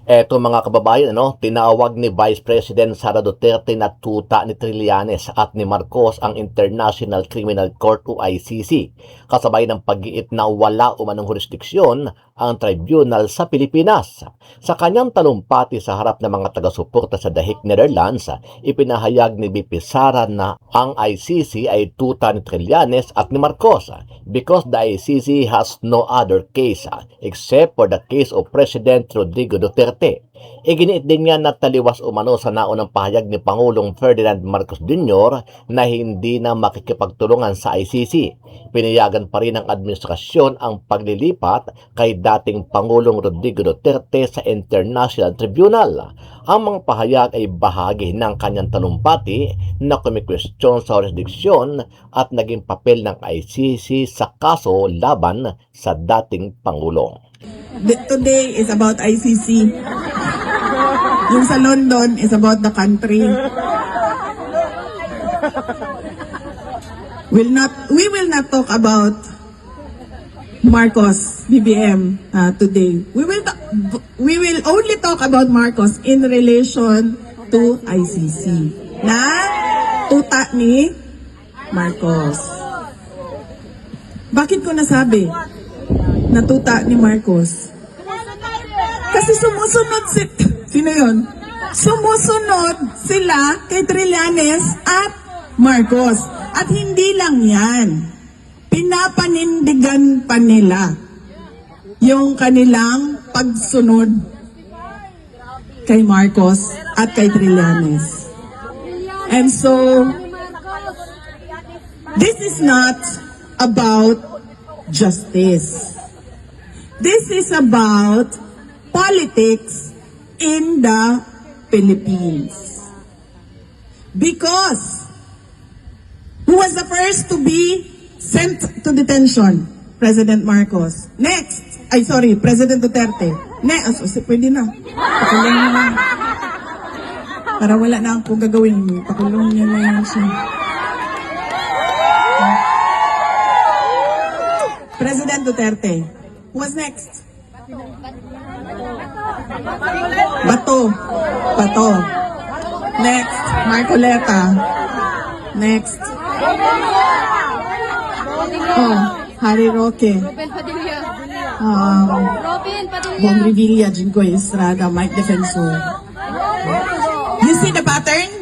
Eto mga kababayan, tinawag ni Vice President Sara Duterte na tuta ni Trillanes at ni Marcos ang International Criminal Court o ICC, kasabay ng pag-iit na wala umanong jurisdiksyon ang tribunal sa Pilipinas. Sa kanyang talumpati sa harap ng mga taga-suporta sa The Hague, Netherlands, ipinahayag ni VP Sara na ang ICC ay tuta ni Trillanes at ni Marcos because the ICC has no other case except for the case of President Rodrigo Duterte. Iginiit din niya na taliwas umano sa naunang pahayag ni Pangulong Ferdinand Marcos Jr. na hindi na makikipagtulungan sa ICC. Pinayagan pa rin ng administrasyon ang paglilipat kay dating Pangulong Rodrigo Duterte sa International Tribunal. Ang mga pahayag ay bahagi ng kanyang talumpati na kumikwestiyon sa jurisdiksyon at naging papel ng ICC sa kaso laban sa dating Pangulo. Today is about ICC. Yung sa London is about the country. We will not talk about Marcos, BBM today. We will only talk about Marcos in relation to ICC. Na tuta ni Marcos. Bakit ko nasabi na tuta ni Marcos? Kasi sumusunod sino yun? Sumusunod sila kay Trillanes at Marcos. At hindi lang yan. Pinapanindigan pa nila yung kanilang pagsunod kay Marcos at kay Trillanes. And so, this is not about justice. This is about politics in the Philippines. Because who was the first to be sent to detention? President Marcos. President Duterte. Pwede na. Pakulong niyo na. Para wala na akong gagawin. Pakulong niyo na yan siya. President Duterte. Who was next? Bato. Next, Marcoleta. Next. Harry Roque. Bong Revilla, Jingoy Estrada, Mike Defensor. You see the pattern?